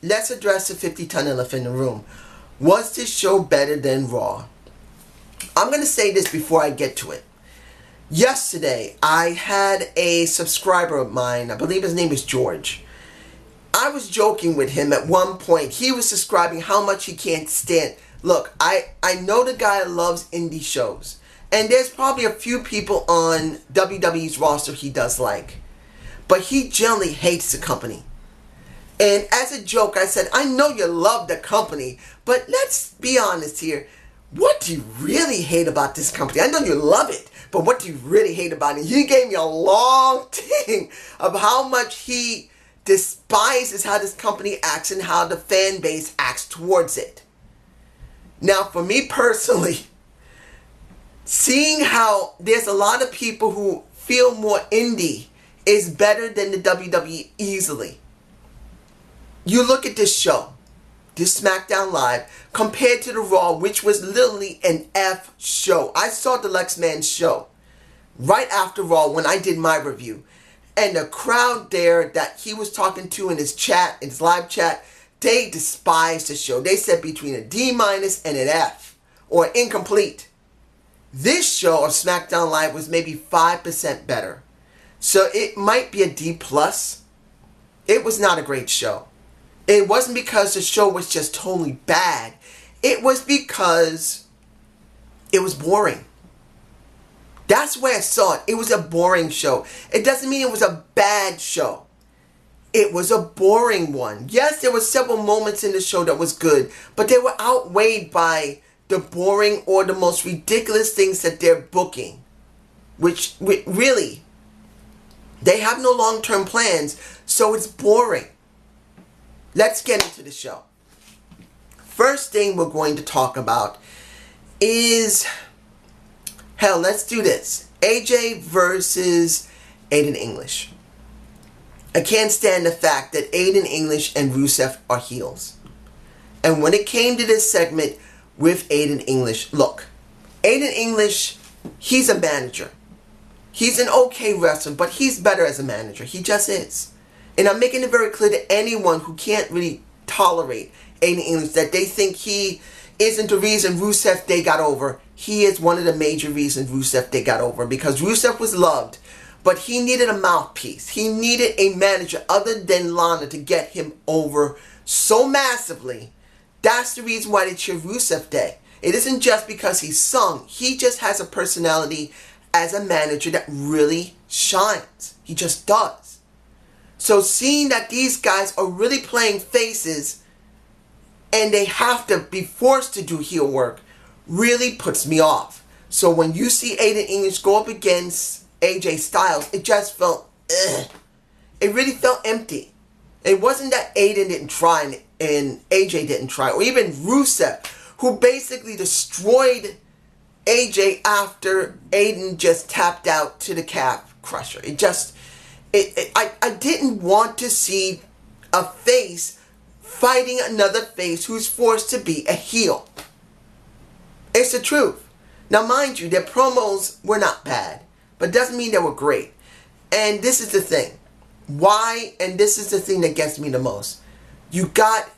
let's address the 50-ton elephant in the room. Was this show better than Raw? I'm going to say this before I get to it. Yesterday, I had a subscriber of mine, I believe his name is George. I was joking with him at one point. He was describing how much he can't stand. Look, I know the guy loves indie shows. And there's probably a few people on WWE's roster he does like. But he generally hates the company. And as a joke, I said, I know you love the company, but let's be honest here. What do you really hate about this company? I know you love it, but what do you really hate about it? He gave me a long thing of how much he despises how this company acts and how the fan base acts towards it. Now, for me personally, seeing how there's a lot of people who feel more indie is better than the WWE easily. You look at this show, this Smackdown Live, compared to the Raw, which was literally an F show. I saw the Lexman show right after Raw when I did my review. And the crowd there that he was talking to in his chat, in his live chat, they despised the show. They said between a D- and an F, or incomplete. This show of SmackDown Live was maybe 5% better. So it might be a D+. It was not a great show. It wasn't because the show was just totally bad. It was because it was boring. That's the way I saw it. It was a boring show. It doesn't mean it was a bad show. It was a boring one. Yes, there were several moments in the show that was good, but they were outweighed by the boring or the most ridiculous things that they're booking. Which really, they have no long-term plans, so it's boring. Let's get into the show. First thing we're going to talk about is, hell, let's do this. AJ versus Aiden English. I can't stand the fact that Aiden English and Rusev are heels. And when it came to this segment with Aiden English, look, Aiden English, he's a manager. He's an okay wrestler, but he's better as a manager. He just is. And I'm making it very clear to anyone who can't really tolerate Aiden English that they think he isn't the reason Rusev Day got over. He is one of the major reasons Rusev Day got over, because Rusev was loved, but he needed a mouthpiece. He needed a manager other than Lana to get him over so massively. That's the reason why they cheer Rusev Day. It isn't just because he sung. He just has a personality as a manager that really shines. He just does. So seeing that these guys are really playing faces and they have to be forced to do heel work really puts me off. So when you see Aiden English go up against AJ Styles, it just felt, ugh. It really felt empty. It wasn't that Aiden didn't try and AJ didn't try, or even Rusev, who basically destroyed AJ after Aiden just tapped out to the calf crusher. I didn't want to see a face fighting another face who's forced to be a heel. It's the truth. Now, mind you, their promos were not bad, but doesn't mean they were great. And this is the thing. Why, and this is the thing that gets me the most. You got,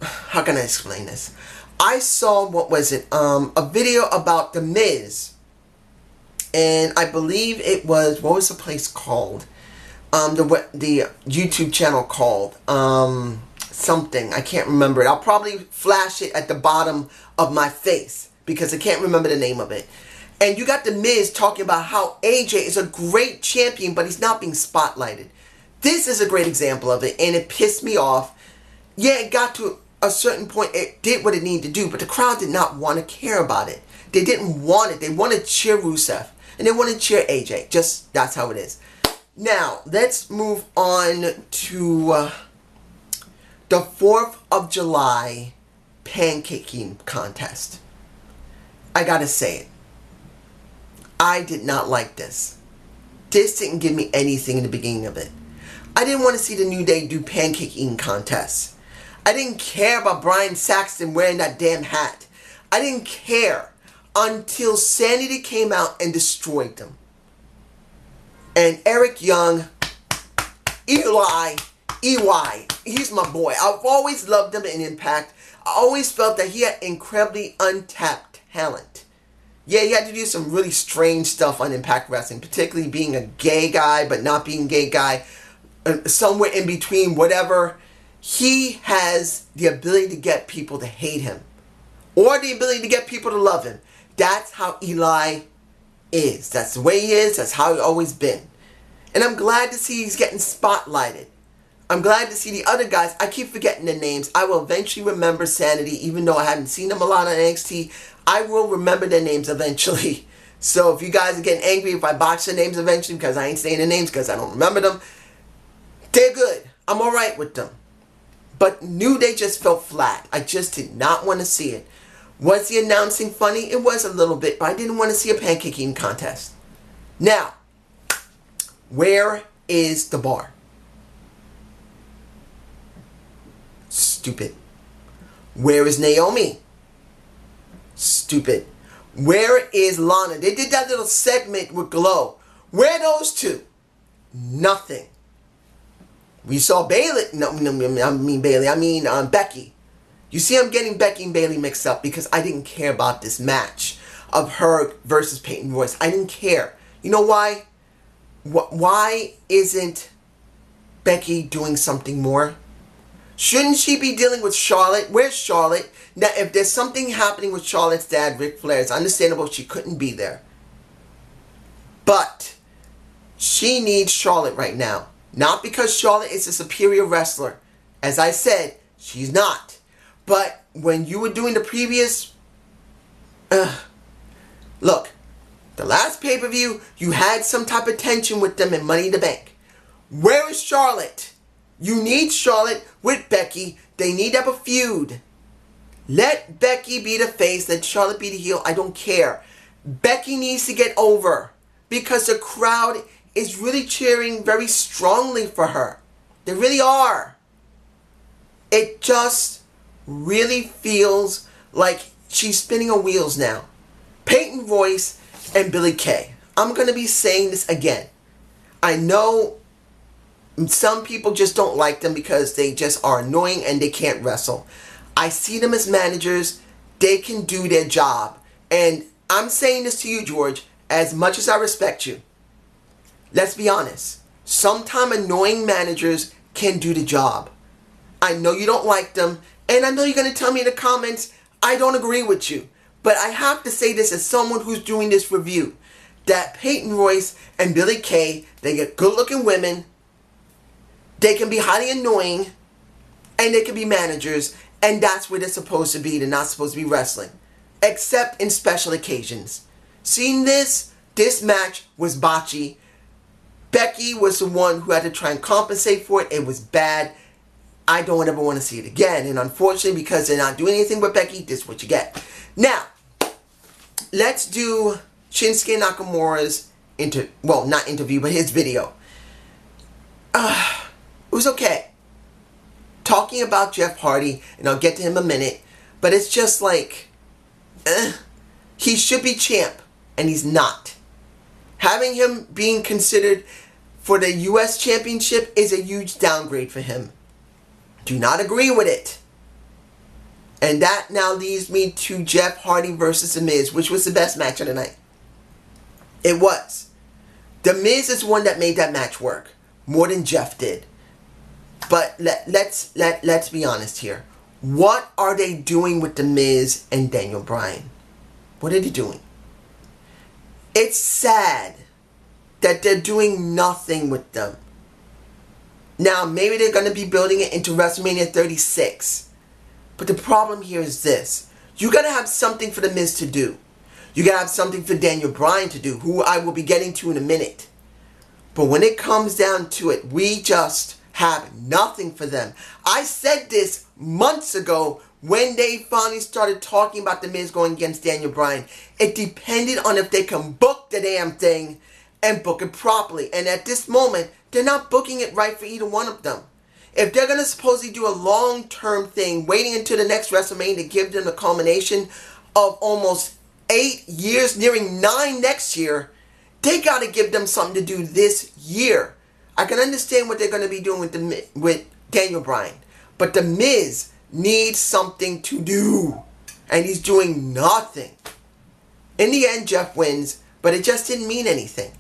how can I explain this? I saw, what was it, a video about The Miz. And I believe it was, what was the place called? The YouTube channel called something. I can't remember it. I'll probably flash it at the bottom of my face because I can't remember the name of it. And you got The Miz talking about how AJ is a great champion, but he's not being spotlighted. This is a great example of it, and it pissed me off. Yeah, it got to a certain point. It did what it needed to do, but the crowd did not want to care about it. They didn't want it. They wanted to cheer Rusev, and they wanted to cheer AJ. Just, that's how it is. Now, let's move on to the 4th of July pancaking contest. I gotta say it. I did not like this. This didn't give me anything in the beginning of it. I didn't want to see the New Day do pancake eating contests. I didn't care about Brian Saxton wearing that damn hat. I didn't care until Sanity came out and destroyed them. And Eric Young, Eli, EY, he's my boy. I've always loved him in Impact. I always felt that he had incredibly untapped talent. Yeah, he had to do some really strange stuff on Impact Wrestling, particularly being a gay guy, but not being a gay guy. Somewhere in between, whatever. He has the ability to get people to hate him. Or the ability to get people to love him. That's how Eli is. That's the way he is. That's how he's always been. And I'm glad to see he's getting spotlighted. I'm glad to see the other guys. I keep forgetting their names. I will eventually remember Sanity, even though I haven't seen them a lot on NXT. I will remember their names eventually. So if you guys are getting angry if I botch their names eventually because I ain't saying their names because I don't remember them, they're good. I'm alright with them. But New Day just felt flat. I just did not want to see it. Was the announcing funny? It was a little bit, but I didn't want to see a pancake eating contest. Now, where is the bar? Stupid. Where is Naomi? Stupid. Where is Lana? They did that little segment with Glow. Where are those two? Nothing. We saw Bayley. No, I mean Bayley. I mean Becky. You see, I'm getting Becky and Bayley mixed up because I didn't care about this match of her versus Peyton Royce. I didn't care. You know why? Why isn't Becky doing something more? Shouldn't she be dealing with Charlotte? Where's Charlotte? Now, if there's something happening with Charlotte's dad, Ric Flair, it's understandable she couldn't be there. But she needs Charlotte right now. Not because Charlotte is a superior wrestler. As I said, she's not. But when you were doing the previous... look, the last pay-per-view, you had some type of tension with them in Money in the Bank. Where is Charlotte? You need Charlotte with Becky. They need to have a feud. Let Becky be the face. Let Charlotte be the heel. I don't care. Becky needs to get over. Because the crowd is really cheering very strongly for her. They really are. It just really feels like she's spinning her wheels now. Peyton Royce and Billie Kay. I'm going to be saying this again. I know some people just don't like them because they just are annoying and they can't wrestle. I see them as managers. They can do their job. And I'm saying this to you, George, as much as I respect you. Let's be honest. Sometimes annoying managers can do the job. I know you don't like them. And I know you're going to tell me in the comments, I don't agree with you. But I have to say this as someone who's doing this review. That Peyton Royce and Billie Kay, they get good-looking women. They can be highly annoying. And they can be managers. And that's where they're supposed to be. They're not supposed to be wrestling. Except in special occasions. Seeing this match was botchy. Becky was the one who had to try and compensate for it. It was bad. I don't ever want to see it again. And unfortunately, because they're not doing anything with Becky, this is what you get. Now, let's do Shinsuke Nakamura's not interview, but his video. It was okay. Talking about Jeff Hardy, and I'll get to him in a minute, but it's just like, he should be champ, and he's not. Having him being considered for the U.S. Championship is a huge downgrade for him. Do not agree with it. And that now leads me to Jeff Hardy versus The Miz, which was the best match of the night. It was. The Miz is the one that made that match work more than Jeff did. But let's be honest here. What are they doing with The Miz and Daniel Bryan? What are they doing? It's sad that they're doing nothing with them. Now, maybe they're going to be building it into WrestleMania 36. But the problem here is this. You got to have something for The Miz to do. You got to have something for Daniel Bryan to do, who I will be getting to in a minute. But when it comes down to it, we just have nothing for them. I said this months ago when they finally started talking about The Miz going against Daniel Bryan. It depended on if they can book the damn thing and book it properly. And at this moment, they're not booking it right for either one of them. If they're going to supposedly do a long-term thing, waiting until the next WrestleMania to give them the culmination of almost 8 years, nearing 9 next year, they got to give them something to do this year. I can understand what they're going to be doing with Daniel Bryan. But The Miz needs something to do. And he's doing nothing. In the end, Jeff wins, but it just didn't mean anything.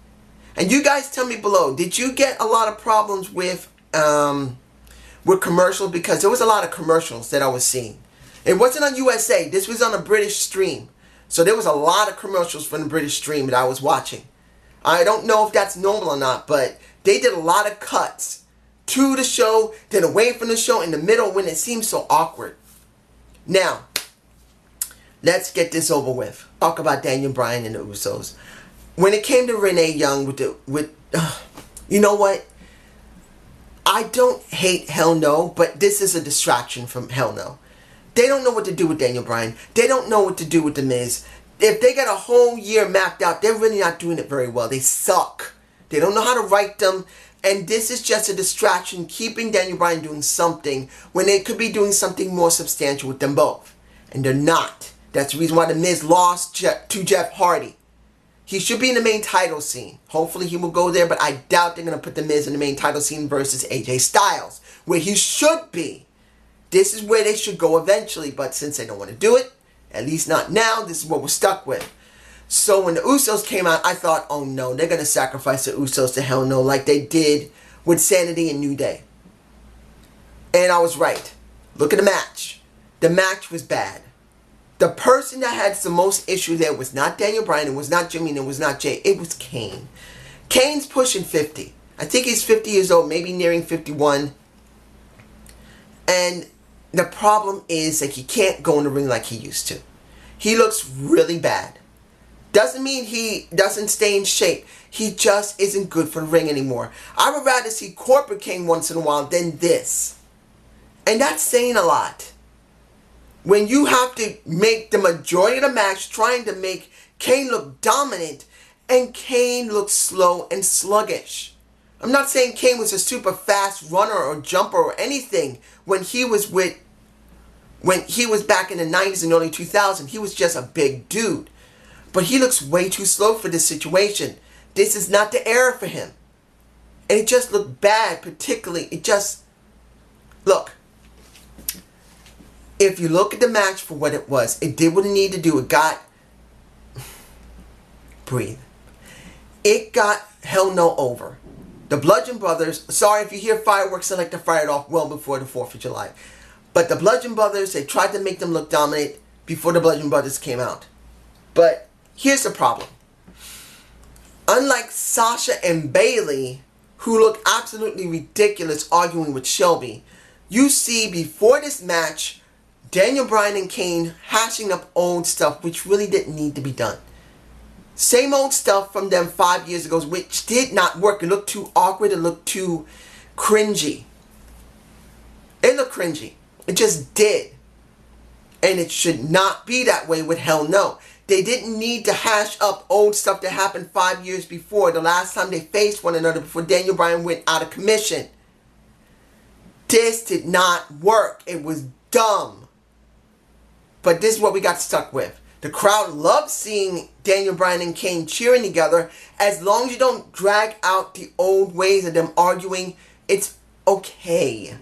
And you guys tell me below, did you get a lot of problems with commercials? Because there was a lot of commercials that I was seeing. It wasn't on USA. This was on a British stream. So there was a lot of commercials from the British stream that I was watching. I don't know if that's normal or not, but they did a lot of cuts to the show, then away from the show, in the middle when it seemed so awkward. Now, let's get this over with. Talk about Daniel Bryan and the Usos. When it came to Renee Young you know what? I don't hate Hell No, but this is a distraction from Hell No. They don't know what to do with Daniel Bryan. They don't know what to do with The Miz. If they got a whole year mapped out, they're really not doing it very well. They suck. They don't know how to write them. And this is just a distraction, keeping Daniel Bryan doing something when they could be doing something more substantial with them both. And they're not. That's the reason why The Miz lost to Jeff Hardy. He should be in the main title scene. Hopefully he will go there, but I doubt they're going to put The Miz in the main title scene versus AJ Styles, where he should be. This is where they should go eventually, but since they don't want to do it, at least not now, this is what we're stuck with. So when the Usos came out, I thought, oh no, they're going to sacrifice the Usos to Hell No like they did with Sanity and New Day. And I was right. Look at the match. The match was bad. The person that had the most issue there was not Daniel Bryan, it was not Jimmy, and it was not Jay. It was Kane. Kane's pushing 50. I think he's 50 years old, maybe nearing 51. And the problem is that he can't go in the ring like he used to. He looks really bad. Doesn't mean he doesn't stay in shape. He just isn't good for the ring anymore. I would rather see Corporate Kane once in a while than this. And that's saying a lot. When you have to make the majority of the match trying to make Kane look dominant and Kane looks slow and sluggish. I'm not saying Kane was a super fast runner or jumper or anything when he was back in the 90s and early 2000s. He was just a big dude. But he looks way too slow for this situation. This is not the era for him. And it just looked bad, particularly. Look. If you look at the match for what it was, it did what it needed to do. It got... Breathe. It got Hell No over. The Bludgeon Brothers... Sorry if you hear fireworks, I like to fire it off well before the 4th of July. But the Bludgeon Brothers, they tried to make them look dominant before the Bludgeon Brothers came out. But here's the problem. Unlike Sasha and Bayley, who look absolutely ridiculous arguing with Shelby, you see before this match... Daniel Bryan and Kane hashing up old stuff which really didn't need to be done. Same old stuff from them 5 years ago which did not work. It looked too awkward. It looked too cringy. It looked cringy. It just did. And it should not be that way with Hell No. They didn't need to hash up old stuff that happened 5 years before. The last time they faced one another before Daniel Bryan went out of commission. This did not work. It was dumb. But this is what we got stuck with. The crowd loves seeing Daniel Bryan and Kane cheering together. As long as you don't drag out the old ways of them arguing, it's okay.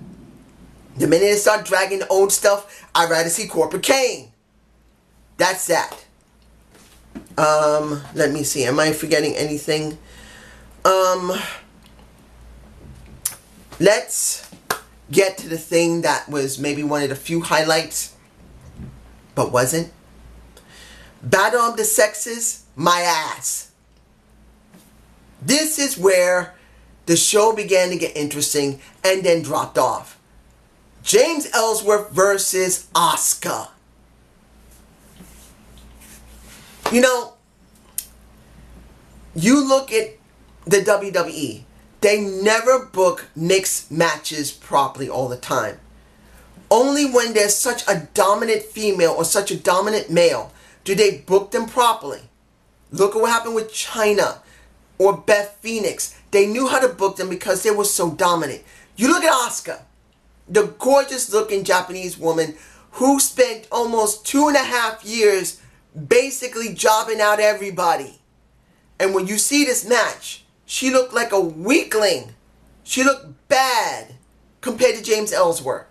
The minute they start dragging the old stuff, I'd rather see Corporate Kane. That's that. Let me see. Am I forgetting anything? Let's get to the thing that was maybe one of the few highlights, but wasn't. Battle of the Sexes, my ass. This is where the show began to get interesting and then dropped off. James Ellsworth versus Asuka. You know, you look at the WWE, they never book mixed matches properly all the time. Only when there's such a dominant female or such a dominant male do they book them properly. Look at what happened with Chyna or Beth Phoenix. They knew how to book them because they were so dominant. You look at Asuka, the gorgeous looking Japanese woman who spent almost 2.5 years basically jobbing out everybody. And when you see this match, she looked like a weakling. She looked bad compared to James Ellsworth.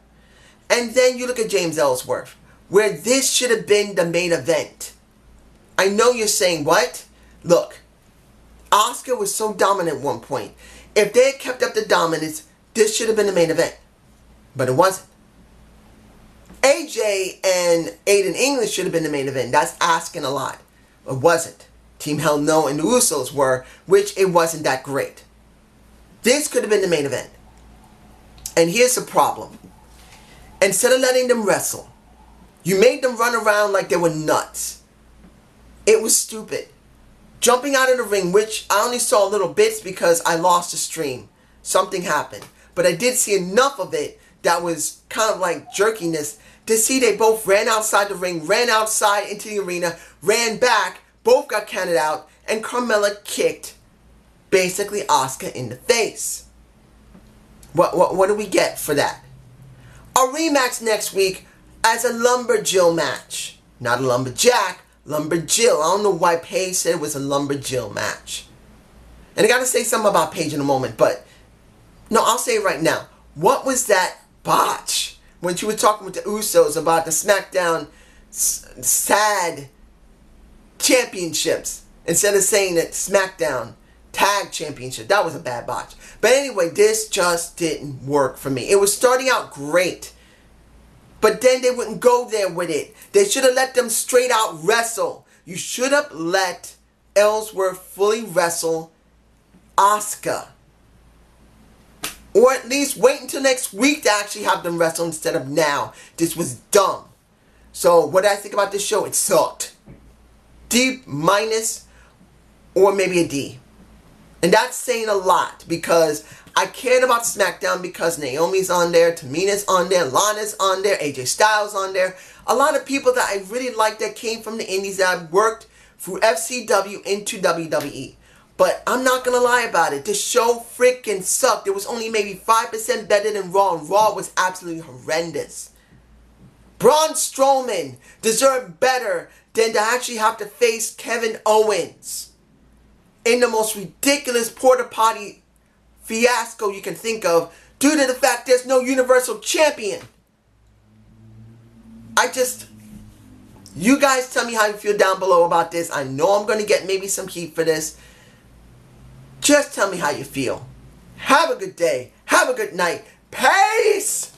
And then you look at James Ellsworth, where this should have been the main event. I know you're saying, what? Look, Asuka was so dominant at one point. If they had kept up the dominance, this should have been the main event. But it wasn't. AJ and Aiden English should have been the main event. That's asking a lot. It wasn't. Team Hell No and the Usos were, which it wasn't that great. This could have been the main event. And here's the problem. Instead of letting them wrestle, you made them run around like they were nuts. It was stupid. Jumping out of the ring, which I only saw little bits because I lost the stream. Something happened. But I did see enough of it that was kind of like jerkiness to see they both ran outside the ring, ran outside into the arena, ran back, both got counted out, and Carmella kicked basically Asuka in the face. What do we get for that? A rematch next week as a Lumberjill match. Not a Lumberjack, Lumberjill. I don't know why Paige said it was a Lumberjill match. And I gotta say something about Paige in a moment, but no, I'll say it right now. What was that botch when she was talking with the Usos about the Smackdown SAD championships instead of saying that Smackdown tag championship? That was a bad botch. But anyway, this just didn't work for me. It was starting out great, but then they wouldn't go there with it. They should have let them straight out wrestle. You should have let Ellsworth fully wrestle Asuka. Or at least wait until next week to actually have them wrestle instead of now. This was dumb. So what did I think about this show? It sucked. D- or maybe a D. And that's saying a lot because I cared about Smackdown because Naomi's on there, Tamina's on there, Lana's on there, AJ Styles on there. A lot of people that I really liked that came from the indies that worked through FCW into WWE. But I'm not going to lie about it. This show freaking sucked. It was only maybe 5% better than Raw, and Raw was absolutely horrendous. Braun Strowman deserved better than to actually have to face Kevin Owens in the most ridiculous porta potty fiasco you can think of due to the fact there's no Universal Champion. You guys tell me how you feel down below about this. I know I'm going to get maybe some heat for this. Just tell me how you feel. Have a good day. Have a good night. Peace!